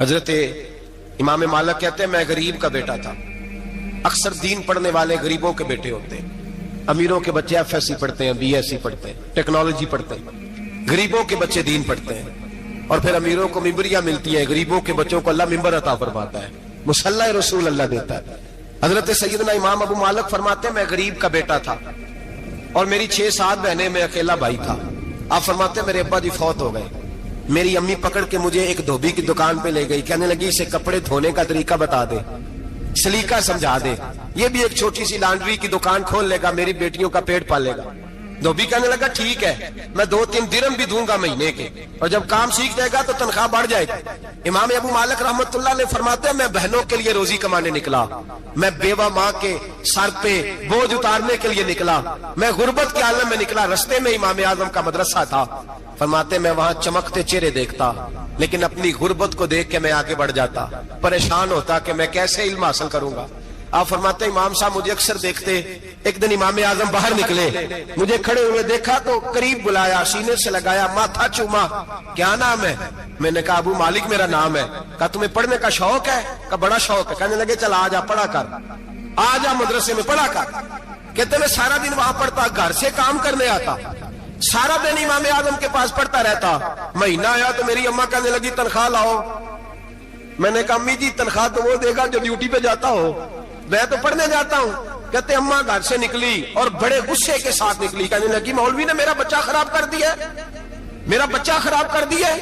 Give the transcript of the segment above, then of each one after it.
حضرت امام مالک کہتے ہیں میں غریب کا بیٹا تھا. اکثر دین پڑھنے والے غریبوں کے بیٹے ہوتے ہیں. امیروں کے بچے ایف ایس سی پڑھتے ہیں, بی ایس سی پڑھتے ہیں, ٹیکنالوجی پڑھتے ہیں. غریبوں کے بچے دین پڑھتے ہیں اور پھر امیروں کو ممبریاں ملتی ہیں. غریبوں کے بچوں کو اللہ ممبر عطا فرماتا ہے, مصلی رسول اللہ دیتا ہے. حضرت سیدنا امام ابو مالک فرماتے ہیں میں غریب کا بیٹا تھا اور میری 6-7 بہنیں, میں اکیلا بھائی تھا. آپ فرماتے ہیں میرے ابا جی فوت ہو گئے. میری امی پکڑ کے مجھے ایک دھوبی کی دکان پہ لے گئی, کہنے لگی اسے کپڑے دھونے کا طریقہ بتا دے, سلیقہ سمجھا دے, یہ بھی ایک چھوٹی سی لانڈری کی دکان کھول لے گا, میری بیٹیوں کا پیٹ پالے گا. دھوبی کہنے لگا ٹھیک ہے, میں 2-3 درہم بھی دوں گا مہینے کے, اور جب کام سیکھ جائے گا تو تنخواہ بڑھ جائے گی. امام ابو مالک رحمت اللہ علیہ فرماتے ہیں میں بہنوں کے لیے روزی کمانے نکلا, میں بیوہ ماں کے سر پہ بوجھ اتارنے کے لیے نکلا, میں غربت کے عالم میں نکلا. رستے میں امام اعظم کا مدرسہ تھا. فرماتے میں وہاں چمکتے چہرے دیکھتا, لیکن اپنی غربت کو دیکھ کے میں آگے بڑھ جاتا, پریشان ہوتا کہ میں کیسے علم حاصل کروں گا. آپ فرماتے امام صاحب مجھے اکثر دیکھتے. ایک دن امام اعظم باہر نکلے, مجھے کھڑے ہوئے دیکھا تو قریب بلایا, سینے سے لگایا, ماتھا چوما. کیا نام ہے؟ میں نے کہا ابو مالک میرا نام ہے. کہا تمہیں پڑھنے کا شوق ہے؟ کہا بڑا شوق ہے. کہنے لگے چل آجا پڑھا کر, آجا مدرسے میں پڑھا کر. کہتے میں سارا دن وہاں پڑھتا, گھر سے کام کرنے آتا, سارا دن امام اعظم کے پاس پڑھتا رہتا. مہینہ آیا تو میری اماں کہنے لگی تنخواہ لاؤ. میں نے کہا امی جی تنخواہ تو وہ دے گا جو ڈیوٹی پہ جاتا ہو, میں تو پڑھنے جاتا ہوں. کہتے اماں گھر سے نکلی اور بڑے غصے کے ساتھ نکلی, کہنے لگی مولوی نے میرا بچہ خراب کر دیا, میرا بچہ خراب کر دیا.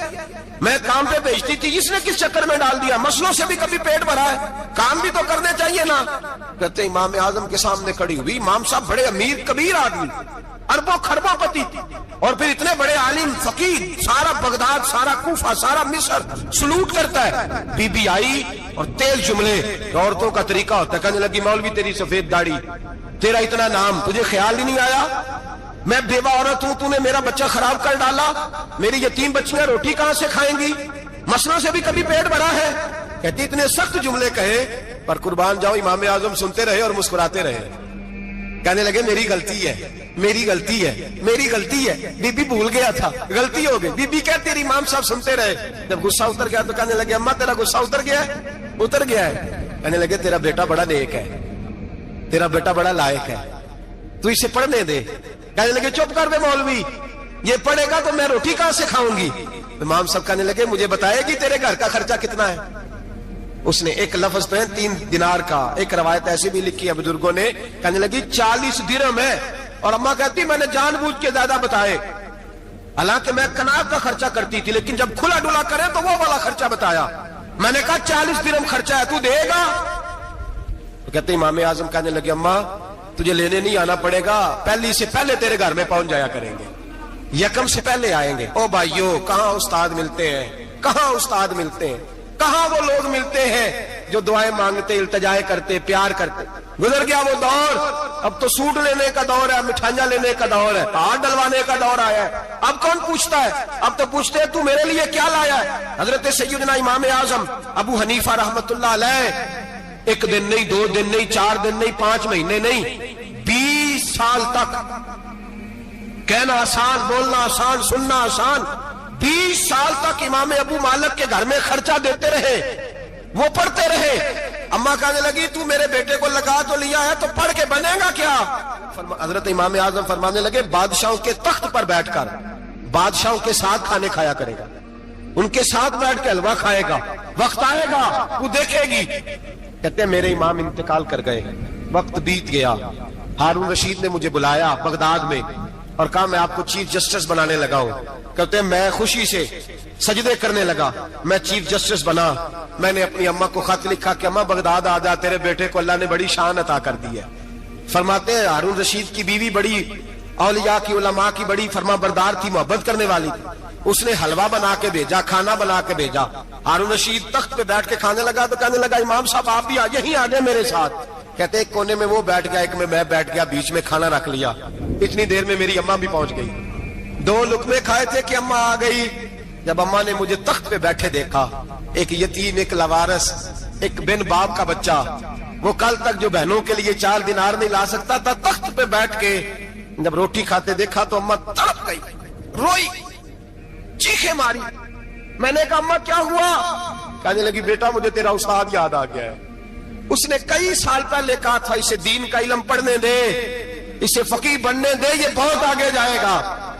میں کام پہ بھیجتی تھی, اس نے کس چکر میں ڈال دیا؟ مسلوں سے بھی کبھی پیٹ بھرا ہے, کام بھی تو کرنے چاہیے نا. کہتے امام اعظم کے سامنے کھڑی ہوئی. امام صاحب بڑے امیر کبیر آدمی, اربوں خربوں پتی, اور پھر اتنے بڑے عالم فقیر, سارا بغداد, سارا کوفہ, سارا مصر سلوٹ کرتا ہے. بی بی آئی اور تیل جملے, عورتوں کا طریقہ ہوتا ہے. کہنے لگی مولوی تیری سفید داڑھی, تیرا اتنا نام, تجھے خیال ہی نہیں آیا میں بیوہ عورت ہوں, تو نے میرا بچہ خراب کر ڈالا, میری یتیم بچیاں روٹی کہاں سے کھائیں گی؟ مسلوں سے بھی کبھی پیٹ بھرا ہے؟ کہتی اتنے سخت جملے کہے, پر قربان جاؤ امام اعظم سنتے رہے اور مسکراتے رہے. کہنے لگے میری غلطی ہے, میری غلطی ہے, میری غلطی ہے, بی بی بھول گیا تھا, غلطی ہو گئی. بی بی کہتے تیری امام صاحب سنتے رہے. جب غصہ اتر گیا تو کہنے لگے اماں تیرا غصہ اتر گیا ہے؟ اتر گیا ہے. کہنے لگے تیرا بیٹا بڑا نیک ہے, تیرا بیٹا بڑا لائق ہے, تو اسے پڑھنے دے. کہنے لگے چپ کر دے مولوی, یہ پڑھے گا تو میں روٹی کہاں سے کھاؤں گی؟ امام صاحب کہنے لگے مجھے بتائے گی تیرے گھر کا خرچہ کتنا ہے؟ اس نے ایک لفظ پہ 3 دینار کا, ایک روایت ایسی بھی لکھی ہے بزرگوں نے, کہنے لگی 40 درہم ہے. اور اماں کہتی میں نے جان بوجھ کے زیادہ بتائے, حالانکہ میں کناب کا خرچہ کرتی تھی, لیکن جب کھلا ڈلا کرے تو وہ والا خرچہ بتایا. میں نے کہا 40 درہم خرچہ ہے, تو دے گا؟ تو کہتے امام اعظم کہنے لگے اماں تجھے لینے نہیں آنا پڑے گا, پہلی سے پہلے تیرے گھر میں پہنچ جایا کریں گے, یکم سے پہلے آئیں گے. او بھائیو کہاں استاد ملتے ہیں, کہاں استاد ملتے ہیں, کہاں وہ لوگ ملتے ہیں جو دعائیں مانگتے, التجائے کرتے, پیار کرتے. گزر گیا وہ دور, اب تو سوٹ لینے کا دور ہے, مٹھائیاں لینے کا دور ہے, ہاتھ ڈلوانے کا دور آیا ہے. اب کون پوچھتا ہے؟ اب تو پوچھتے ہیں تو میرے لیے کیا لایا ہے. حضرت سیدنا امام اعظم ابو حنیفہ رحمت اللہ علیہ 1 دن نہیں, 2 دن نہیں, 4 دن نہیں, 5 مہینے نہیں, 20 سال تک, کہنا آسان, بولنا آسان, سننا آسان, 20 سال تک امام ابو مالک کے گھر میں خرچہ دیتے رہے, وہ پڑھتے رہے. اماں کہنے لگی تو میرے بیٹے کو لگا تو لیا ہے, تو پڑھ کے بنے گا کیا؟ حضرت امام اعظم فرمانے لگے بادشاہوں کے تخت پر بیٹھ کر بادشاہوں کے ساتھ کھانے کھایا کرے گا, ان کے ساتھ بیٹھ کے حلوہ کھائے گا, وقت آئے گا وہ دیکھے گی. کہتے ہیں میرے امام انتقال کر گئے, وقت بیت گیا. ہارون رشید نے مجھے بلایا بغداد میں اور کہا میں آپ کو چیف جسٹس بنانے لگا ہوں. کہتے ہیں میں خوشی سے سجدے کرنے لگا, میں چیف جسٹس بنا. میں نے اپنی اماں کو خط لکھا کہ اماں بغداد آ جا, تیرے بیٹے کو اللہ نے بڑی شان عطا کر دی ہے. فرماتے ہیں ہارون رشید کی بیوی بڑی اولیاء کی, علماء کی بڑی فرما بردار تھی, محبت کرنے والی تھی. اس نے حلوہ بنا کے بھیجا, کھانا بنا کے بھیجا. ہارون رشید تخت پہ بیٹھ کے کھانے لگا تو کہنے لگا امام صاحب آپ بھی یہیں آ جائیں میرے ساتھ. کہتے ایک کونے میں وہ بیٹھ گیا, ایک میں بیٹھ گیا, بیچ میں کھانا رکھ لیا. اتنی دیر میں میری اماں بھی پہنچ گئی. 2 لقمے کھائے تھے کہ اماں آ گئی. جب اماں نے مجھے تخت پہ بیٹھے دیکھا, ایک یتیم, ایک لوارث, ایک بن باپ کا بچہ, وہ کل تک جو بہنوں کے لیے 4 دینار نہیں لا سکتا تھا, تخت پہ بیٹھ کے جب روٹی کھاتے دیکھا تو اماں تڑپ گئی, روئی, چیخیں ماری. میں نے کہا اماں کیا ہوا؟ کہنے لگی بیٹا مجھے تیرا استاد یاد آ گیا ہے، اس نے کئی سال پہلے کہا تھا اسے دین کا علم پڑھنے دے، اسے فقیہ بننے دے، یہ بہت آگے جائے گا۔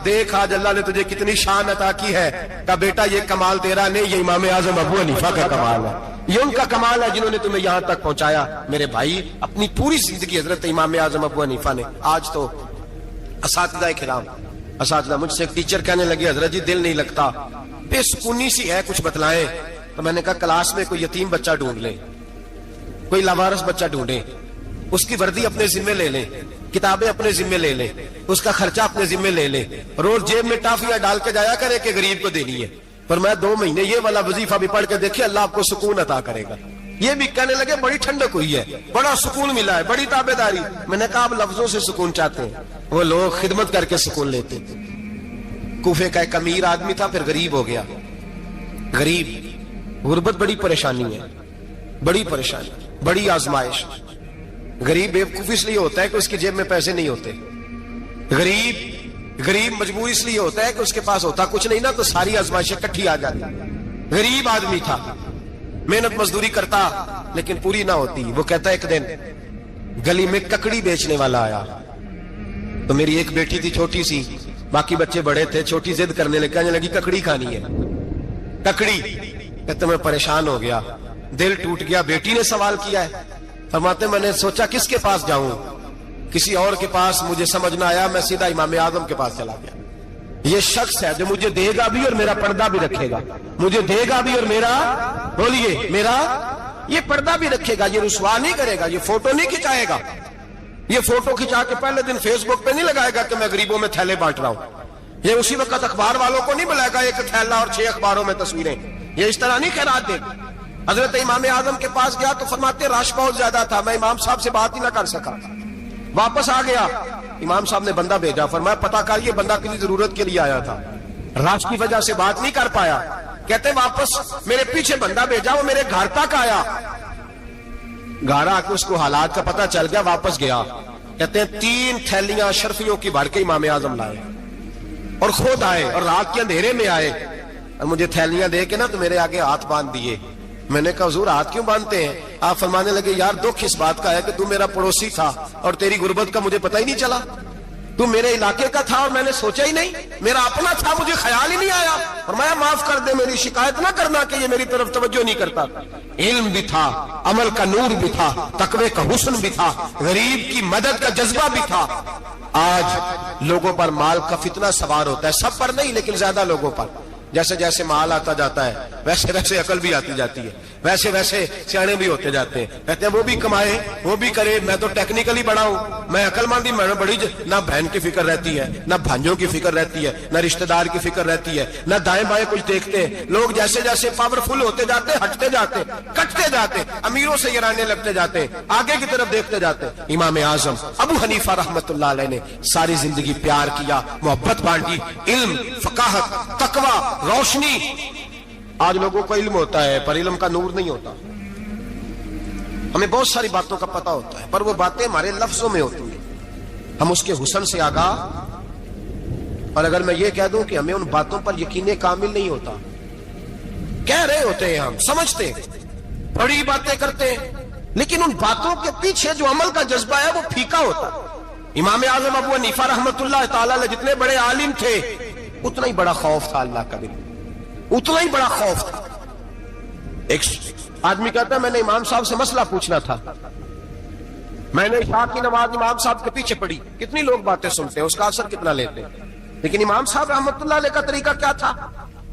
دیکھ آج اللہ نے تجھے کتنی شان عطا کی ہے۔ کہا بیٹا یہ کمال تیرا نہیں، یہ امام اعظم ابو حنیفہ کا کمال ہے، یہ ان کا کمال ہے جنہوں نے تمہیں یہاں تک پہنچایا۔ میرے بھائی اپنی پوری زندگی حضرت امام اعظم ابو حنیفہ نے۔ آج تو اساتذہ کرام، اساتذہ مجھ سے ایک ٹیچر کہنے لگے حضرت جی دل نہیں لگتا، بے سکونی سی ہے، کچھ بتلائیں۔ تو میں نے کہا کلاس میں کوئی یتیم بچہ ڈھونڈ لیں، کوئی لاوارث بچہ ڈھونڈیں، اس کی وردی اپنے ذمے لے لیں، کتابیں اپنے ذمے لے لیں، اس کا خرچہ اپنے ذمے لے لیں، روز جیب میں ٹافیاں ڈال کے جایا کرے کہ غریب کو دینی ہے۔ پر میں 2 مہینے یہ والا وظیفہ بھی پڑھ کے دیکھے، اللہ آپ کو سکون عطا کرے گا۔ یہ بھی کہنے لگے بڑی ٹھنڈک ہوئی ہے، بڑا سکون ملا ہے، بڑی تابعداری۔ میں نے کہا آپ لفظوں سے سکون چاہتے ہیں، وہ لوگ خدمت کر کے سکون لیتے تھے۔ کوفے کا ایک امیر آدمی تھا، پھر غریب ہو گیا۔ غریب، غربت بڑی پریشانی ہے، بڑی پریشانی، بڑی آزمائش۔ غریب بیوقوف اس لیے ہوتا ہے کہ اس کی جیب میں پیسے نہیں ہوتے۔ غریب مجبور اس لیے ہوتا ہے کہ اس کے پاس ہوتا کچھ نہیں نا، تو ساری آزمائشیں اکٹھی آ جاتی۔ غریب آدمی تھا، محنت مزدوری کرتا لیکن پوری نہ ہوتی۔ وہ کہتا ایک دن گلی میں ککڑی بیچنے والا آیا، تو میری ایک بیٹی تھی چھوٹی سی، باقی بچے بڑے تھے، چھوٹی ضد کرنے لگی، کہنے لگی ککڑی کھانی ہے، ککڑی۔ کہتے میں پریشان ہو گیا، دل ٹوٹ گیا، بیٹی نے سوال کیا ہے۔ فرماتے میں نے سوچا کس کے پاس جاؤں، کسی اور کے پاس مجھے سمجھ نہ آیا، میں سیدھا امام اعظم کے پاس چلا گیا۔ یہ شخص ہے جو مجھے دے گا بھی اور میرا پردہ بھی رکھے گا، مجھے دے گا بھی اور میرا، بولیے، میرا یہ پردہ بھی رکھے گا، یہ رسوا نہیں کرے گا، یہ فوٹو نہیں کھچائے گا، یہ فوٹو کھچا کے پہلے دن فیس بک پہ نہیں لگائے گا کہ میں غریبوں میں تھیلے بانٹ رہا ہوں، یہ اسی وقت اخبار والوں کو نہیں بلائے گا ایک تھیلا اور 6 اخباروں میں تصویریں، یہ اس طرح نہیں خیرات دے گا۔ حضرت امام اعظم کے پاس گیا تو فرماتے رش بہت زیادہ تھا، میں امام صاحب سے بات ہی نہ کر سکا، واپس آ گیا۔ امام صاحب نے بندہ بھیجا، فرمایا پتہ کر یہ بندہ کسی ضرورت کے لیے آیا تھا، رش کی وجہ سے بات نہیں کر پایا۔ کہتے واپس میرے پیچھے بندہ بھیجا، وہ میرے گھر تک آیا، گھر آ کے اس کو حالات کا پتہ چل گیا، واپس گیا۔ کہتے ہیں 3 تھیلیاں اشرفیوں کی بھر کے امام اعظم لائے اور خود آئے اور رات کے اندھیرے میں آئے اور مجھے تھیلیاں دے کے نا تو میرے آگے ہاتھ باندھ دیے۔ میں نے کہا حضور ہاتھ کیوں باندھتے ہیں؟ آپ فرمانے لگے یار دکھ اس بات کا ہے کہ تو میرا پڑوسی تھا اور تیری غربت کا مجھے پتہ ہی نہیں چلا، تو میرے علاقے کا تھا اور میں نے سوچا ہی نہیں، میرا اپنا تھا مجھے خیال ہی نہیں آیا۔ فرمایا معاف کر دے، میری شکایت نہ کرنا کہ یہ میری طرف توجہ نہیں کرتا۔ علم بھی تھا، عمل کا نور بھی تھا، تقوی کا حسن بھی تھا، غریب کی مدد کا جذبہ بھی تھا۔ آج لوگوں پر مال کا فتنہ سوار ہوتا ہے، سب پر نہیں لیکن زیادہ لوگوں پر۔ جیسے جیسے مال آتا جاتا ہے ویسے ویسے عقل بھی آتی جاتی ہے، ویسے ویسے سیانے بھی ہوتے جاتے ہیں۔ کہتے ہیں وہ بھی کمائے وہ بھی کرے، میں تو ٹیکنیکلی بڑا ہوں، میں عقل مندی، میں بڑی نہ بہن کی فکر رہتی ہے، نہ بھانجوں کی فکر رہتی ہے، نہ رشتہ دار کی فکر رہتی ہے، نہ دائیں بائیں کچھ دیکھتے ہیں۔ لوگ جیسے جیسے پاورفل ہوتے جاتے ہٹتے جاتے، کٹتے جاتے، امیروں سے گرانے لگتے جاتے، آگے کی طرف دیکھتے جاتے۔ امام اعظم ابو حنیفہ رحمت اللہ علیہ نے ساری زندگی پیار کیا، محبت بانٹی، علم، فقاہت، تقوی، روشنی۔ آج لوگوں کو علم ہوتا ہے پر علم کا نور نہیں ہوتا، ہمیں بہت ساری باتوں کا پتہ ہوتا ہے پر وہ باتیں ہمارے لفظوں میں ہوتی ہیں، ہم اس کے حسن سے آگاہ۔ اور اگر میں یہ کہہ دوں کہ ہمیں ان باتوں پر یقین کامل نہیں ہوتا، کہہ رہے ہوتے ہیں، ہم سمجھتے ہیں، بڑی باتیں کرتے ہیں، لیکن ان باتوں کے پیچھے جو عمل کا جذبہ ہے وہ پھیکا ہوتا ہے۔ امام اعظم ابو حنیفہ رحمت اللہ تعالی علیہ جتنے بڑے عالم تھے اتنا ہی بڑا خوف تھا اللہ کا بھی، اتنا ہی بڑا خوف تھا۔ ایک آدمی کہتا ہے میں نے امام صاحب سے مسئلہ پوچھنا تھا، میں نے عشاء کی نماز امام صاحب کے پیچھے پڑھی، کتنی لوگ باتیں سنتے ہیں، اس کا اثر کتنا لیتے ہیں، لیکن امام صاحب رحمت اللہ علیہ کا طریقہ کیا تھا؟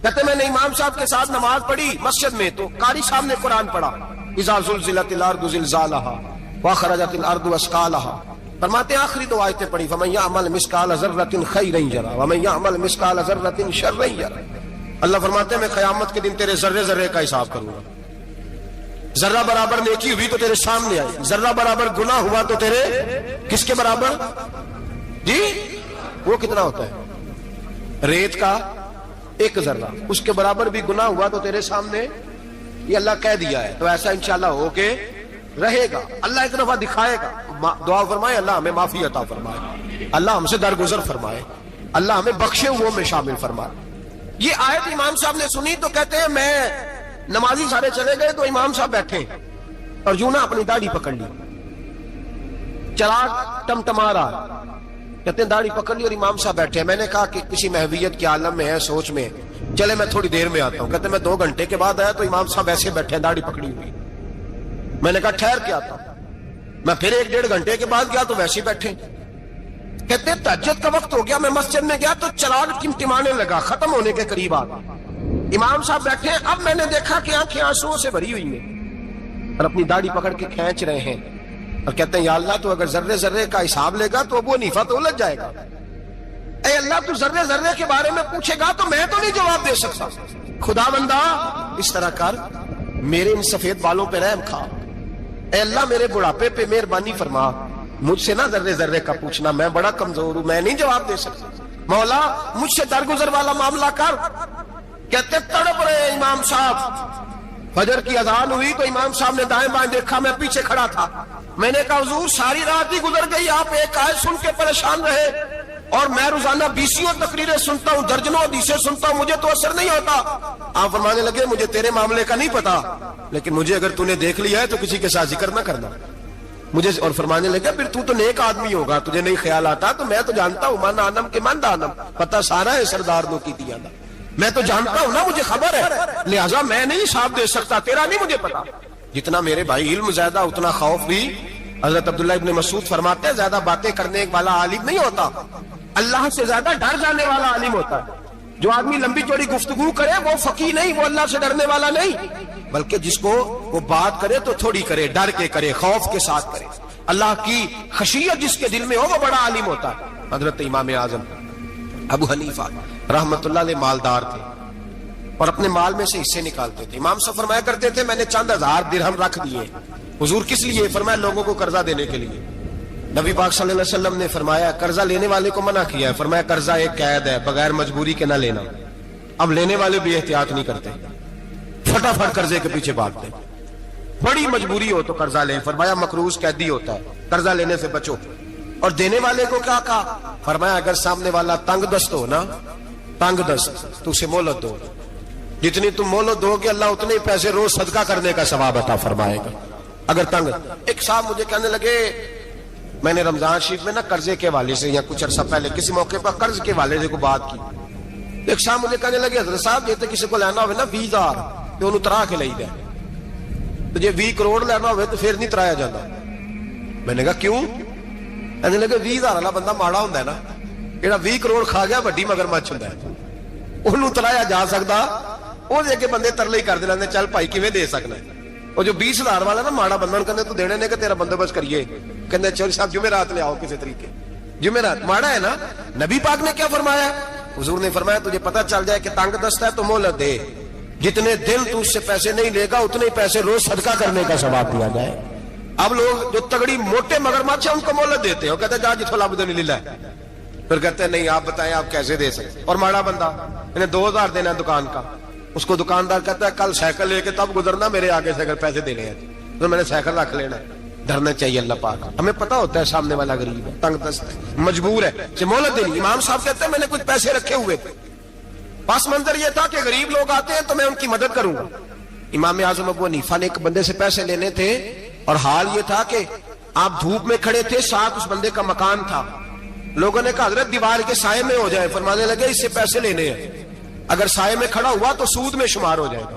کہتے میں نے امام صاحب کے ساتھ نماز پڑھی مسجد میں، تو قاری صاحب نے قرآن پڑھا، اذا زلزلت الارض زلزالها واخرجت الارض اثقالها، فرماتے ہیں آخری 2 آیتیں پڑھی، فمن يعمل مثقال ذرة خيرا يره ومن يعمل مثقال ذرة شرا يره۔ اللہ فرماتے ہیں میں قیامت کے دن تیرے ذرے ذرے کا حساب کروں گا، ذرہ برابر نیکی ہوئی تو تیرے سامنے آئی، ذرہ برابر گناہ ہوا تو تیرے کس کے برابر؟ جی وہ کتنا ہوتا ہے؟ ریت کا 1 ذرہ، اس کے برابر بھی گناہ ہوا تو تیرے سامنے، یہ اللہ کہہ دیا ہے، تو ایسا انشاءاللہ ہو کے رہے گا۔ اللہ ایک دفعہ دکھائے گا، دعا فرمائے اللہ ہمیں معافی عطا فرمائے، اللہ ہم سے درگزر فرمائے، اللہ ہمیں بخشے ہوئوں میں شامل فرمائے۔ یہ آیت امام صاحب نے سنی تو کہتے ہیں میں نمازی سارے چلے گئے تو امام صاحب بیٹھے اور یوں نہ اپنی داڑھی پکڑ لی, چراغ ٹمٹما رہا, کہتے ہیں داڑھی پکڑ لی اور امام صاحب بیٹھے. میں نے کہا کہ کسی محویت کے عالم میں ہے, سوچ میں, چلے میں تھوڑی دیر میں آتا ہوں. کہتے میں 2 گھنٹے کے بعد آیا تو امام صاحب ایسے بیٹھے ہیں داڑھی پکڑی ہوئی. میں نے کہا ٹھہر کے آتا ہوں. میں پھر 1-1.5 گھنٹے کے بعد گیا تو ویسے بیٹھے. کہتے ہیں تہجد کا وقت ہو گیا, میں مسجد میں گیا تو چراغ ٹمٹمانے لگا, ختم ہونے کے قریب آ گیا. امام صاحب بیٹھے ہیں. اب میں نے دیکھا کہ آنکھیں آنسوؤں سے بھری ہوئی ہیں اور اپنی داڑھی پکڑ کے کھینچ رہے ہیں اور کہتے ہیں یا اللہ تو اگر ذرے ذرے کا حساب لے گا تو ابو حنیفہ تو الجھ جائے گا. اے اللہ تو ذرے ذرے کے بارے میں پوچھے گا تو میں تو نہیں جواب دے سکتا. خدا بندہ اس طرح کر, میرے ان سفید بالوں پہ رحم کھا. اے اللہ میرے بڑھاپے پہ مہربانی فرما, مجھ سے نہ ذرے ذرے کا پوچھنا, میں بڑا کمزور ہوں, میں نہیں جواب دے سکتا. مولا مجھ سے درگزر والا معاملہ کر. کہتے تڑپ رہے امام صاحب. فجر کی اذان ہوئی تو امام صاحب نے دائیں بائیں دیکھا, میں پیچھے کھڑا تھا. میں نے کہا حضور ساری رات ہی گزر گئی, آپ ایک آیت سن کے پریشان رہے اور میں روزانہ 20 تقریریں سنتا ہوں, درجنوں حدیثیں سنتا ہوں, مجھے تو اثر نہیں ہوتا. آپ فرمانے لگے مجھے تیرے معاملے کا نہیں پتا, لیکن مجھے اگر تو نے دیکھ لیا ہے تو کسی کے ساتھ ذکر نہ کرنا مجھے. اور فرمانے لگے پھر تو نیک آدمی ہوگا, تجھے نہیں خیال آتا. تو میں تو جانتا ہوں من آنم کے من دانم, پتہ سارا ہے سردار دو کی دیا نا, میں تو جانتا ہوں نا, مجھے خبر ہے, لہٰذا میں نہیں حساب دے سکتا, تیرا نہیں مجھے پتا. جتنا میرے بھائی علم زیادہ اتنا خوف بھی. حضرت عبداللہ ابن مسعود فرماتے ہیں زیادہ باتیں کرنے والا عالم نہیں ہوتا, اللہ سے زیادہ ڈر جانے والا عالم ہوتا ہے. جو آدمی لمبی چوڑی گفتگو کرے وہ فقیہ نہیں, وہ اللہ سے ڈرنے والا نہیں, بلکہ جس کو وہ بات کرے تو تھوڑی کرے, ڈر کے کرے, خوف کے ساتھ کرے. اللہ کی خشیت جس کے دل میں ہو وہ بڑا عالم ہوتا ہے. حضرت امام اعظم ابو حنیفہ رحمت اللہ علیہ مالدار تھے اور اپنے مال میں سے حصے نکالتے تھے. امام صاحب فرمایا کرتے تھے میں نے چند 1000 درہم رکھ دیے. حضور کس لیے؟ فرمایا لوگوں کو قرضہ دینے کے لیے. نبی پاک صلی اللہ علیہ وسلم نے فرمایا قرضہ لینے والے کو منع کیا ہے, فرمایا قرضہ ایک قید ہے, بغیر مجبوری کے نہ لینا. اب لینے والے بھی احتیاط نہیں کرتے, فٹافٹ قرضے کے پیچھے بھاگتے. بڑی مجبوری ہو تو قرضہ لیں, فرمایا مقروض قیدی ہوتا ہے, قرضہ لینے سے بچو. اور دینے والے کو کیا کہا؟ فرمایا اگر سامنے والا تنگ دست ہو نا, تنگ دست, تو اسے مہلت دو. جتنی تم مہلت دو گے اللہ اتنے ہی پیسے روز صدقہ کرنے کا ثواب عطا فرمائے گا. اگر تنگ. ایک صاحب مجھے کہنے لگے, میں نے رمضان شریف میں نا قرضے کے حوالے سے یا کچھ عرصہ پہلے کسی موقع پر قرض کے حوالے سے کو بات کی. ایک صاحب مجھے کہنے لگے حضرت صاحب یہ تو کسی کو لینا ہوئے نا 20,000 تو انہوں ترا کے لئی دے, تو جی 20 کروڑ لینا ہوئے تو پھر نہیں ترایا جاتا. میں نے کہا کیوں؟ کہنے لگے 20,000 والا بندہ ماڑا ہوتا ہے نا, جہاں 20 کروڑ کھا گیا وڈی مگرمچھ ہوتا ہے, انہوں ترایا جا سکتا. وہ دے کے بندے ترلے ہی کر دے, چل بھائی کیویں دے سکنا ہے. اور جو 20,000 والا نا ماڑا بندہ کہتے تو دینے نے کہ تیرا بندوبست کریے, کہتے چل صاحب جمعرات لے آؤ کسی طریقے. جمعرات ماڑا ہے نا. نبی پاک نے کیا فرمایا؟ حضور نے فرمایا تجھے پتہ چل جائے کہ تنگ دست ہے تو مہلت دے, جتنے دن تو اس سے پیسے نہیں لے گا اتنے پیسے روز صدقہ کرنے کا ثواب دیا جائے. اب لوگ جو تگڑی موٹے مگرمچھ ہیں ان کو مہلت دیتے ہیں, کہتے جا جتوں لب دے نہیں لے, پھر کہتے ہیں نہیں آپ بتائیں آپ کیسے دے سکتے. اور ماڑا بندہ انہیں 2,000 دینا ہے دکان کا, اس کو دکاندار کہتا ہے کل سائیکل لے کے تب گزرنا, میرے آگے سے اگر پیسے دینے ہیں تو میں نے سائیکل رکھ لینا. ڈرنا چاہیے اللہ پاک. ہمیں پتا ہوتا ہے سامنے والا غریب ہے, تنگ دست ہے, مجبور ہے, مہلت دینی. امام صاحب کہتے ہیں میں نے کچھ پیسے رکھے ہوئے تھے, پس منظر یہ تھا کہ غریب لوگ آتے ہیں تو میں ان کی مدد کروں گا. امام اعظم ابو حنیفہ نے ایک بندے سے پیسے لینے تھے اور حال یہ تھا کہ آپ دھوپ میں کھڑے تھے, ساتھ اس بندے کا مکان تھا. لوگوں نے کہا حضرت دیوار کے سائے میں ہو جائے. فرمانے لگے اس سے پیسے لینے ہیں, اگر سائے میں کھڑا ہوا تو سود میں شمار ہو جائے گا,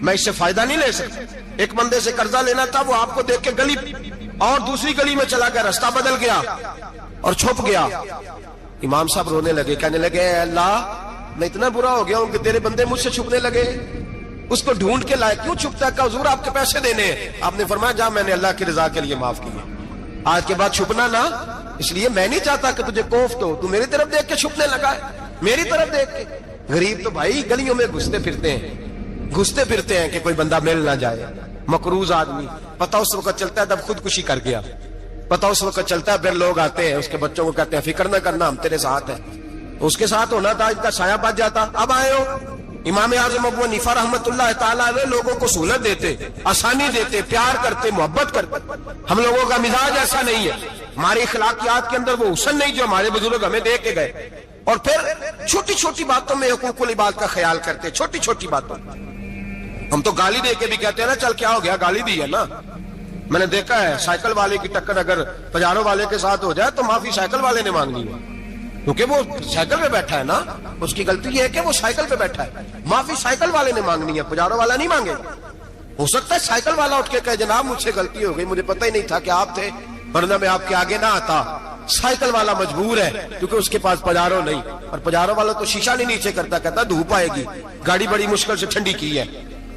میں اس سے فائدہ نہیں لے سکتا. ایک بندے سے قرضہ لینا تھا, وہ آپ کو دیکھ کے گلی اور دوسری گلی میں چلا گیا, رستہ بدل گیا اور چھپ گیا. امام صاحب رونے لگے, کہنے لگے اے اللہ میں اتنا برا ہو گیا ہوں کہ تیرے بندے مجھ سے چھپنے لگے, اس کو ڈھونڈ کے لائے, کیوں چھپتا ہے؟ کہ حضور آپ کے پیسے دینے ہیں. آپ نے فرمایا جا میں نے اللہ کی رضا کے لیے معاف کیے, آج کے بعد چھپنا نہ. اس لیے میں نہیں چاہتا کہ تجھے کوفت ہو, تو میری طرف دیکھ کے چھپنے لگا ہے, میری طرف دیکھ کے. غریب تو بھائی گلیوں میں گھستے پھرتے ہیں کہ کوئی بندہ مل نہ جائے. مقروض آدمی پتہ اس وقت چلتا ہے جب خودکشی کر گیا, پتہ اس وقت چلتا ہے پھر لوگ آتے ہیں اس کے بچوں کو کہتے ہیں فکر نہ کرنا ہم تیرے ساتھ ہیں. اس کے ساتھ ہونا تھا, ان کا سایہ بچ جاتا. اب آئے ہو امام اعظم ابو حنیفہ رحمت اللہ تعالیٰ علیہ لوگوں کو سہولت دیتے, آسانی دیتے, پیار کرتے, محبت کرتے. ہم لوگوں کا مزاج ایسا نہیں ہے, ہماری اخلاقیات کے اندر وہ حسن نہیں جو ہمارے بزرگ ہمیں دے کے گئے. اور پھر چھوٹی چھوٹی باتوں میں حقوق العباد کا خیال کرتے, چھوٹی چھوٹی باتوں. ہم تو گالی دے کے بھی کہتے ہیں نا چل کیا ہو گیا, گالی دی ہے نا. میں نے دیکھا ہے سائیکل والے کی ٹکر اگر پجارو والے کے ساتھ ہو جائے تو معافی سائیکل والے نے مانگنی ہے, کیونکہ وہ سائیکل پہ بیٹھا ہے نا. اس کی غلطی یہ ہے کہ وہ سائیکل پہ بیٹھا ہے, معافی سائیکل والے نے مانگنی ہے, پجارو والا نہیں مانگے. ہو سکتا ہے سائیکل والا اٹھ کے کہے جناب مجھ سے غلطی ہو گئی, مجھے پتہ ہی نہیں تھا کہ آپ تھے, ورنہ میں آپ کے آگے نہ آتا. سائیکل والا مجبور ہے کیونکہ اس کے پاس پجارو نہیں, اور پجارو والا تو شیشہ نہیں نیچے کرتا, کہتا دھوپ آئے گی, گاڑی بڑی مشکل سے ٹھنڈی کی ہے.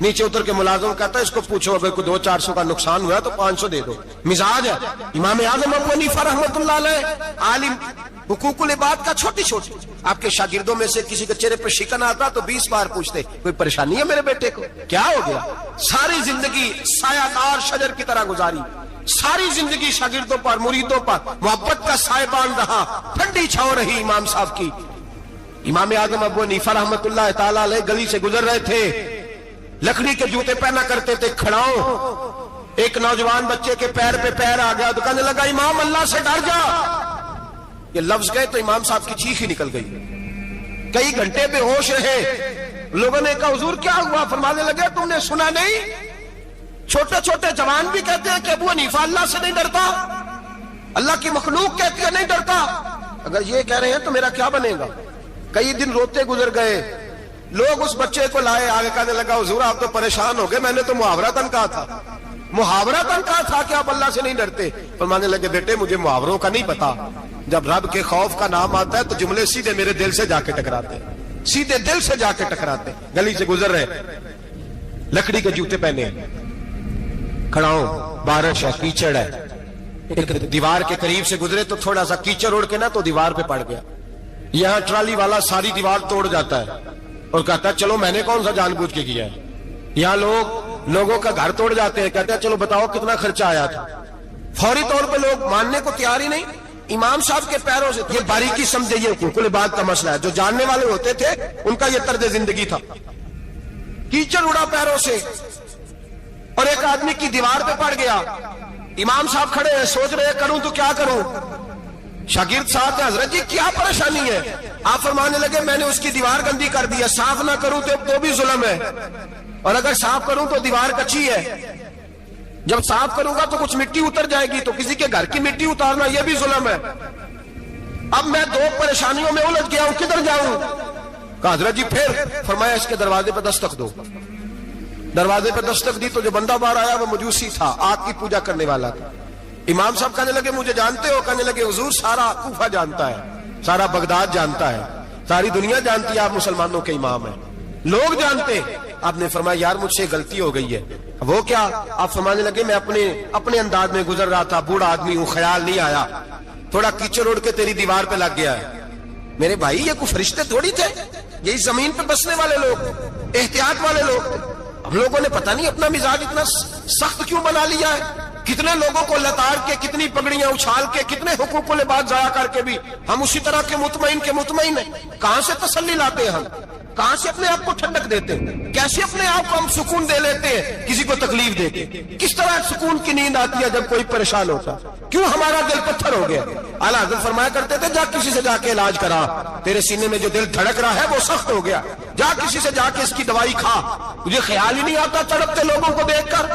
نیچے اتر کے ملازم کہتا ہے اس کو پوچھو اگر کوئی 200-400 کا نقصان ہوا تو 500 دے دو. مزاج ہے. امام اعظم ابو حنیفہ رحمۃ اللہ علیہ عالم, حقوق العباد کا چھوٹی چھوٹی, آپ کے شاگردوں میں سے کسی کے چہرے پہ شکن آتا تو 20 بار پوچھتے کوئی پریشانی ہے میرے بیٹے کو, کیا ہو گیا. ساری زندگی سایہ دار شجر کی طرح گزاری, ساری زندگی شاگردوں پر مریدوں پر محبت کا سائبان رہا, ٹھنڈی چھاؤں رہی امام صاحب کی. امام اعظم ابو حنیفہ رحمۃ اللہ تعالی علیہ گلی سے گزر رہے تھے, لکڑی کے جوتے پہنا کرتے تھے, کھڑاؤں. ایک نوجوان بچے کے پیر پہ پیر آ گیا تو کہنے لگا امام اللہ سے ڈر جا. یہ لفظ گئے تو امام صاحب کی چیخ ہی نکل گئی. کئی گھنٹے بے ہوش رہے. لوگوں نے کہا حضور کیا ہوا؟ فرمانے لگے تم نے سنا نہیں, چھوٹے چھوٹے جوان بھی کہتے ہیں کہ ابو حنیفہ اللہ سے نہیں ڈرتا, اللہ کی مخلوق کہتی ہے نہیں ڈرتا. اگر یہ کہہ رہے ہیں تو میرا کیا بنے گا. کئی دن روتے گزر گئے. لوگ اس بچے کو لائے, آگے کہنے لگا حضور آپ تو پریشان ہو گئے, میں نے تو محاورتاً کہا تھا, محاورتاً کہا تھا کہ آپ اللہ سے نہیں ڈرتے. فرمانے لگے بیٹے مجھے محاوروں کا نہیں پتا, جب رب کے خوف کا نام آتا ہے تو جملے سیدھے میرے دل سے جا کے ٹکراتے ہیں, سیدھے دل سے جا کے ٹکراتے ہیں. گلی سے گزر رہے, لکڑی کے جوتے پہنے, کھڑاؤں, بارش ہے, کیچڑ ہے. ایک دیوار کے قریب سے گزرے تو تھوڑا سا کیچڑ اڑ کے نا تو دیوار پہ پڑ گیا. یہاں ٹرالی والا ساری دیوار توڑ جاتا ہے اور کہتا ہے چلو میں نے کون سا جان بوجھ کے کیا ہے. یہاں لوگوں کا گھر توڑ جاتے ہیں, کہتے ہیں چلو بتاؤ کتنا خرچہ آیا تھا. فوری طور پہ لوگ ماننے کو تیار ہی نہیں. امام صاحب کے پیروں سے, یہ باریکی سمجھے, یہ حقوق العباد کا مسئلہ ہے. جو جاننے والے ہوتے تھے ان کا یہ طرز زندگی تھا. کیچڑ اڑا پیروں سے اور ایک آدمی کی دیوار پہ پڑ گیا. امام صاحب کھڑے ہیں, سوچ رہے کروں تو کیا کروں. شاگرد صاحب حضرت جی کیا پریشانی ہے؟ آپ فرمانے لگے میں نے اس کی دیوار گندی کر دی ہے, صاف نہ کروں تو بھی ظلم ہے, اور اگر صاف کروں تو دیوار کچی ہے. جب صاف کروں گا تو کچھ مٹی اتر جائے گی, تو کسی کے گھر کی مٹی اتارنا یہ بھی ظلم ہے. اب میں دو پریشانیوں میں الجھ گیا ہوں, کدھر جاؤں؟ کہا حضرت جی پھر. فرمایا اس کے دروازے پہ دستک دو. دروازے پہ دستک دی تو جو بندہ باہر آیا وہ مجوسی تھا, آگ کی پوجا کرنے والا تھا. امام صاحب کہنے لگے مجھے جانتے ہو؟ کہنے لگے حضور سارا کوفہ جانتا ہے, سارا بغداد جانتا ہے, ساری دنیا جانتی ہے آپ مسلمانوں کے امام ہیں, لوگ جانتے. آپ نے فرمایا یار مجھ سے غلطی ہو گئی ہے. وہ کیا؟ آپ فرمانے لگے میں اپنے انداز میں گزر رہا تھا, بوڑھا آدمی ہوں, خیال نہیں آیا, تھوڑا کیچڑ اڑ کے تیری دیوار پہ لگ گیا ہے. میرے بھائی یہ کوئی فرشتے تھوڑی تھے, یہی زمین پہ بسنے والے لوگ, احتیاط والے لوگ تھے. ہم لوگوں نے پتہ نہیں اپنا مزاج اتنا سخت کیوں بنا لیا ہے. کتنے لوگوں کو لتاڑ کے, کتنی پگڑیاں اچھال کے, کتنے حقوق العباد ضائع کر کے بھی ہم اسی طرح کے مطمئن ہیں. کہاں سے تسلی لاتے ہیں ہم؟ کہاں سے اپنے آپ کو ٹھنڈک دیتے ہیں؟ کیسے اپنے آپ کو ہم سکون دے لیتے ہیں کسی کو تکلیف دے کے؟ کس طرح سکون کی نیند آتی ہے جب کوئی پریشان ہوتا؟ کیوں ہمارا دل پتھر ہو گیا؟ اعلیٰ حضرت فرمایا کرتے تھے جا کسی سے جا کے علاج کرا, تیرے سینے میں جو دل دھڑک رہا ہے وہ سخت ہو گیا, جا کسی سے جا کے اس کی دوائی کھا. مجھے خیال ہی نہیں آتا تڑپتے لوگوں کو دیکھ کر,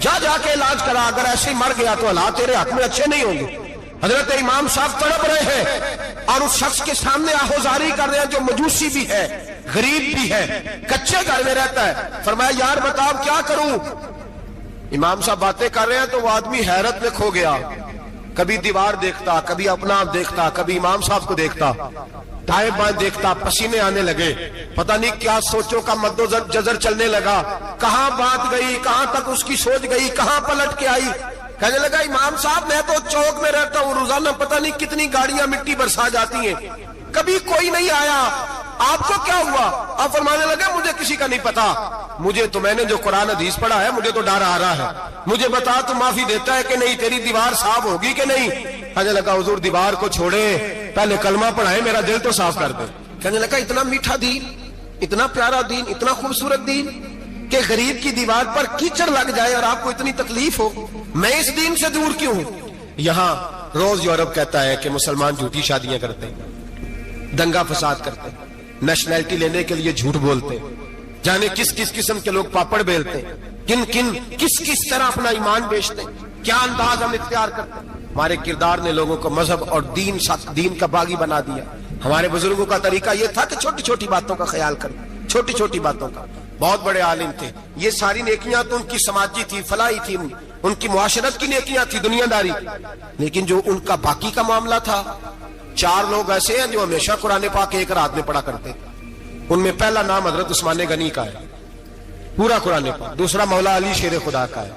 جا کے علاج کرا. اگر ایسے ہی مر گیا تو حالات تیرے حق میں اچھے نہیں ہوں گے. حضرت امام صاحب تڑپ رہے ہیں اور اس شخص کے سامنے آہوزاری کر رہے ہیں جو مجوسی بھی ہے, غریب بھی ہے, کچے گھر میں رہتا ہے. فرمایا یار بتاؤ کیا کروں؟ امام صاحب باتیں کر رہے ہیں تو وہ آدمی حیرت میں کھو گیا. کبھی دیوار دیکھتا, کبھی اپنا آپ دیکھتا, کبھی امام صاحب کو دیکھتا, دائیں بائیں دیکھتا. پسینے آنے لگے, پتہ نہیں کیا سوچوں کا مد و جزر چلنے لگا. کہاں بات گئی, کہاں تک اس کی سوچ گئی, کہاں پلٹ کے آئی. کہنے لگا امام صاحب میں تو چوک میں رہتا ہوں, روزانہ پتہ نہیں کتنی گاڑیاں مٹی برسا جاتی ہیں, کبھی کوئی نہیں آیا, آپ کو کیا ہوا؟ آپ فرمانے لگے مجھے کسی کا نہیں پتا, مجھے تو میں نے جو قرآن حدیث پڑھا ہے مجھے تو ڈر آ رہا ہے, مجھے بتا تو معافی دیتا ہے کہ نہیں, تیری دیوار صاف ہوگی کہ نہیں؟ کہنے لگا حضور دیوار کو چھوڑے, پہلے کلمہ پڑھائے, میرا دل تو صاف کر دے. کہنے لگا اتنا میٹھا دین, اتنا پیارا دین, اتنا خوبصورت دین کہ غریب کی دیوار پر کیچڑ لگ جائے اور آپ کو اتنی تکلیف ہو, میں اس دین سے دور کیوں ہوں؟ یہاں روز یورپ کہتا ہے کہ مسلمان جھوٹی شادیاں کرتے ہیں, دنگا فساد کرتے ہیں, نیشنلٹی لینے کے لیے جھوٹ بولتے ہیں, جانے کس کس قسم کے لوگ پاپڑ بیلتے ہیں، کن کن کس کس طرح اپنا ایمان بیچتے ہیں، کیا انداز ہم اختیار کرتے ہیں۔ ہمارے کردار نے لوگوں کو مذہب اور دین کا باغی بنا دیا۔ ہمارے بزرگوں کا طریقہ یہ تھا کہ چھوٹی چھوٹی باتوں کا خیال کریں، چھوٹی چھوٹی باتوں کا۔ بہت بڑے عالم تھے، یہ ساری نیکیاں تو ان کی سماجی تھی، فلاحی تھی، ان کی معاشرت کی نیکیاں تھی، دنیا داری، لیکن جو ان کا باقی کا معاملہ تھا، 4 لوگ ایسے ہیں جو ہمیشہ قرآن پاک ایک رات میں پڑھا کرتے تھے۔ ان میں پہلا نام حضرت عثمان غنی کا ہے، پورا قرآن پاک، دوسرا مولا علی شیر خدا کا ہے،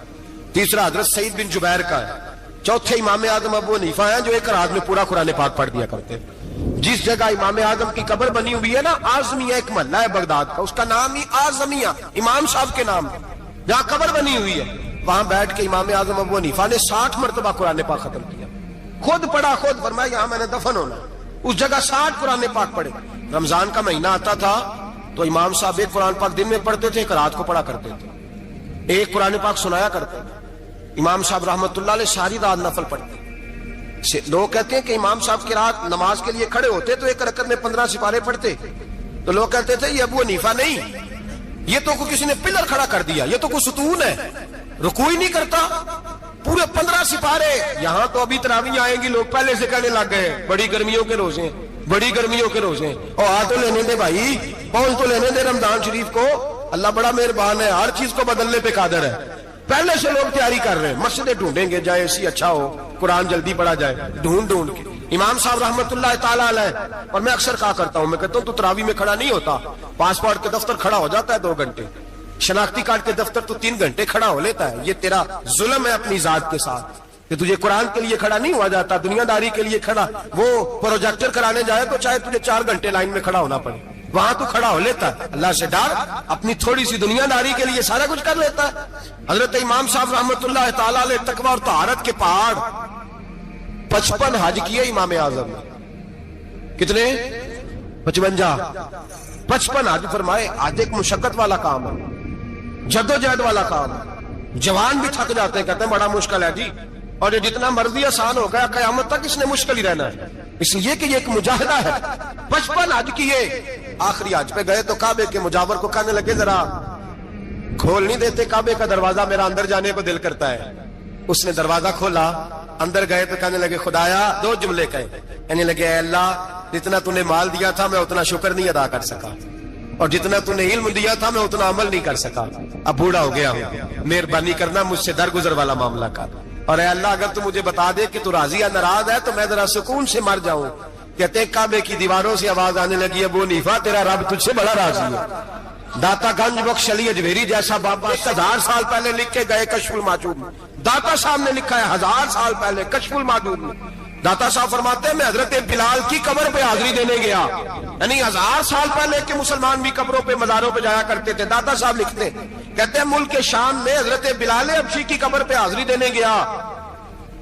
تیسرا حضرت سعید بن جبیر کا ہے، چوتھے امام اعظم ابو حنیفہ ہیں جو ایک رات میں پورا قرآن پاک پڑھ دیا کرتے تھے۔ جس جگہ امام اعظم کی قبر بنی ہوئی ہے نا، اعظمیہ ایک محلہ ہے بغداد کا، اس کا نام ہی اعظمیہ، امام صاحب کے نام، جہاں قبر بنی ہوئی ہے وہاں بیٹھ کے امام اعظم ابو حنیفہ نے 60 مرتبہ قرآن پاک ختم کیا، خود پڑھا، خود فرمایا یہاں میں نے دفن ہونا، اس جگہ 60 قرآن پاک پڑھے۔ رمضان کا مہینہ آتا تھا تو امام صاحب ایک قرآن پاک دن میں پڑھتے تھے، ایک رات کو پڑھا کرتے تھے، ایک قرآن پاک سنایا کرتے تھے۔ امام صاحب رحمت اللہ علیہ ساری رات نفل پڑھتے۔ لوگ کہتے ہیں کہ امام صاحب کی رات نماز کے لیے کھڑے ہوتے تو ایک رکعت میں 15 سپارے پڑھتے، تو لوگ کہتے تھے یہ ابو حنیفہ نہیں، یہ تو کسی نے پلر کھڑا کر دیا، یہ تو کوئی ستون ہے، رکوع ہی نہیں کرتا، پورے 15 سپارے۔ یہاں تو ابھی تراویح آئیں گی، لوگ پہلے سے کہنے لگ گئے بڑی گرمیوں کے روزے ہیں، بڑی گرمیوں کے روزے ہیں، اور آ تو لینے دے بھائی، پہنچ تو لینے دے رمضان شریف کو، اللہ بڑا مہربان ہے، ہر چیز کو بدلنے پہ قادر ہے۔ پہلے سے لوگ تیاری کر رہے ہیں، مسجدیں ڈھونڈیں گے جائے ایسی اچھا ہو، قرآن جلدی پڑھا جائے، ڈھونڈ کے۔ امام صاحب رحمت اللہ تعالیٰ علیہ، اور میں اکثر کہا کرتا ہوں، میں کہتا ہوں تو تراویح میں کھڑا نہیں ہوتا، پاسپورٹ کے دفتر کھڑا ہو جاتا ہے 2 گھنٹے، شناختی کارڈ کے دفتر تو 3 گھنٹے کھڑا ہو لیتا ہے۔ یہ تیرا ظلم ہے اپنی ذات کے ساتھ کہ تجھے قرآن کے لیے کھڑا نہیں ہوا جاتا، دنیا داری کے لیے کھڑا۔ وہ پروجیکٹر کرانے جائے تو چاہے تجھے 4 گھنٹے لائن میں کھڑا ہونا پڑے، وہاں تو کھڑا ہو لیتا ہے۔ اللہ سے ڈر، اپنی تھوڑی سی دنیا داری کے لیے سارا کچھ کر لیتا ہے۔ حضرت امام صاحب رحمت اللہ تعالیٰ علیہ تقوی اور طہارت کے پہاڑ 55 حج کیے امام اعظم نے، کتنے؟ 55 حج فرمائے۔ آج ایک مشقت والا کام ہے، جدوجہد والا کام ہے، جوان بھی تھک جاتے ہیں، کہتے ہیں بڑا مشکل ہے جی، اور یہ جتنا مرضی آسان ہو گیا قیامت تک اس نے مشکل ہی رہنا ہے، اس لیے کہ یہ ایک مجاہدہ ہے۔ 55 حج کیے، آخری حج پہ گئے تو کعبے کے مجاور کو کہنے لگے ذرا کھول نہیں دیتے کعبے کا دروازہ، میرا اندر جانے کو دل کرتا ہے۔ اس نے دروازہ کھولا، اندر گئے تو کہنے لگے خدایا، 2 جملے کہے، کہنے لگے اے اللہ جتنا تو نے مال دیا تھا میں اتنا شکر نہیں ادا کر سکا، اور جتنا تو نے علم دیا تھا میں اتنا عمل نہیں کر سکا، اب بوڑھا ہو گیا ہوں، مہربانی کرنا مجھ سے درگزر والا معاملہ کر، اور اے اللہ اگر تو مجھے بتا دے کہ تو راضی یا ناراض ہے تو میں ذرا سکون سے مر جاؤں۔ کہتے کعبے کی دیواروں سے آواز آنے لگی ابو حنیفہ تیرا رب تجھ سے بڑا راضی ہے۔ داتا گنج بخش علی اجمیری جیسا بابا 1000 سال پہلے لکھ کے گئے کشف الماجوب میں، داتا صاحب نے لکھا ہے 1000 سال پہلے کشف الماجوب میں۔ داتا صاحب فرماتے ہیں میں حضرت بلال کی قبر پہ حاضری دینے گیا، یعنی 1000 سال پہلے کے مسلمان بھی قبروں پہ مزاروں پہ جایا کرتے تھے۔ داتا صاحب لکھتے ہیں، کہتے ہیں ملک شام میں حضرت بلال حبشی کی قبر پہ حاضری دینے گیا،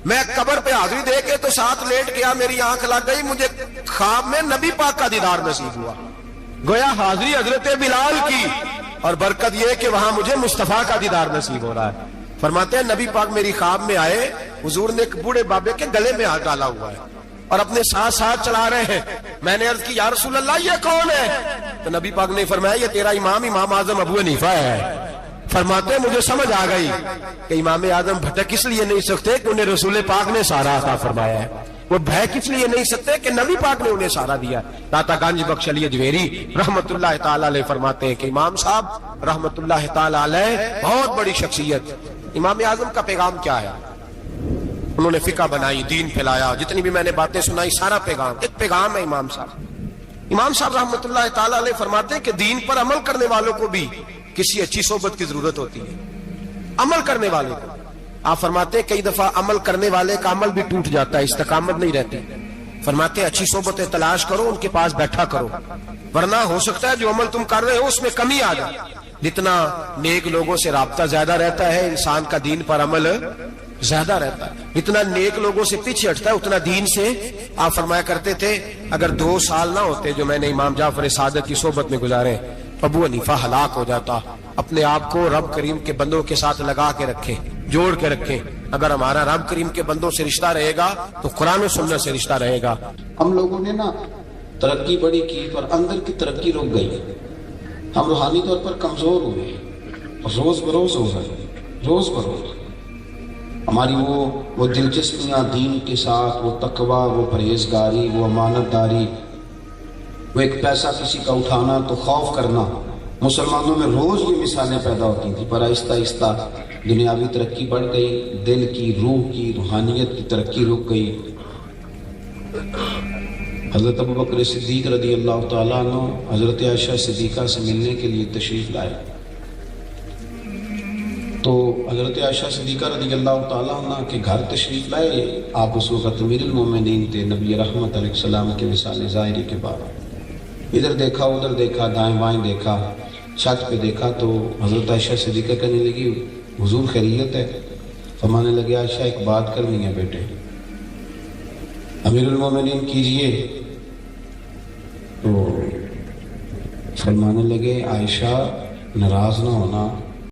میں قبر پہ حاضری دے کے تو ساتھ لیٹ گیا، میری آنکھ لگ گئی، مجھے خواب میں نبی پاک کا دیدار نصیب ہوا، گویا حاضری حضرت بلال کی، اور برکت یہ کہ وہاں مجھے مصطفیٰ کا دیدار نصیب ہو رہا ہے۔ فرماتے ہیں نبی پاک میری خواب میں آئے، حضور نے ایک بوڑھے بابے کے گلے میں ہاتھ ڈالا ہوا ہے اور اپنے ساتھ ساتھ چلا رہے ہیں۔ میں نے عرض کی یا رسول اللہ یہ کون ہے؟ تو نبی پاک نے فرمایا یہ تیرا امام اعظم ابو حنیفہ ہے۔ فرماتے ہیں مجھے سمجھ آ گئی کہ امام اعظم بھٹک اس لیے نہیں سکتے کہ انہیں رسول پاک نے سہارا عطا فرمایا ہے، وہ بہک اس لیے نہیں سکتے کہ نبی پاک نے انہیں سہارا دیا۔ داتا گنج بخش علی اجمیری رحمت اللہ تعالی علیہ فرماتے ہیں کہ امام صاحب رحمت اللہ تعالی علیہ بہت بڑی شخصیت۔ امام اعظم کا پیغام کیا ہے؟ انہوں نے فقہ بنائی، دین پھیلایا، جتنی بھی میں نے باتیں سنائی سارا پیغام ایک پیغام ہے امام صاحب۔ امام صاحب رحمت اللہ تعالی علیہ فرماتے ہیں کہ دین پر عمل کرنے والوں کو بھی کسی اچھی صحبت کی ضرورت ہوتی ہے، عمل کرنے والے کو۔ آپ فرماتے ہیں کئی دفعہ عمل کرنے والے کا عمل بھی ٹوٹ جاتا ہے، استقامت نہیں رہتی۔ فرماتے ہیں اچھی صحبتیں تلاش کرو، ان کے پاس بیٹھا کرو، ورنہ ہو سکتا ہے جو عمل تم کر رہے ہو اس میں کمی آ جائے۔ جتنا نیک لوگوں سے رابطہ زیادہ رہتا ہے انسان کا دین پر عمل زیادہ رہتا ہے، جتنا نیک لوگوں سے پیچھے ہٹتا ہے اتنا دین سے۔ آپ فرمایا کرتے تھے اگر 2 سال نہ ہوتے جو میں نے امام جعفر صادق کی صحبت میں گزارے، ابو حنیفہ ہلاک ہو جاتا۔ اپنے آپ کو رب کریم کے بندوں کے ساتھ لگا کے رکھیں، جوڑ کے رکھیں۔ اگر ہمارا رب کریم کے بندوں سے رشتہ رہے گا تو قرآن و سنت سے رشتہ رہے گا۔ ہم لوگوں نے نا ترقی بڑی کی پر اندر کی ترقی رک گئی۔ ہم روحانی طور پر کمزور ہوئے ہیں، روز بروز ہو گئے، روز بروز ہماری وہ دلچسپیاں دین کے ساتھ، وہ تقوی، وہ پرہیزگاری، وہ امانت داری، وہ ایک پیسہ کسی کا اٹھانا تو خوف کرنا، مسلمانوں میں روز یہ مثالیں پیدا ہوتی تھیں، پر آہستہ آہستہ دنیاوی ترقی بڑھ گئی، دل کی، روح کی، روحانیت کی ترقی رک گئی۔ حضرت ابوبکر صدیق رضی اللہ تعالیٰ عنہ حضرت عائشہ صدیقہ سے ملنے کے لیے تشریف لائے، تو حضرت عائشہ صدیقہ رضی اللہ تعالیٰ عنہ کے گھر تشریف لائے۔ آپ اس وقت امیر المومنین تھے، نبی رحمت علیہ السلام کے وصال ظاہری کے بعد۔ ادھر دیکھا، ادھر دیکھا، دائیں بائیں دیکھا، چھت پہ دیکھا تو حضرت عائشہ صدیقہ کہنے لگی حضور خیریت ہے؟ فرمانے لگے عائشہ ایک بات کرنی ہے بیٹے۔ امیر المومنین کیجئے۔ تو فرمانے لگے عائشہ ناراض نہ ہونا،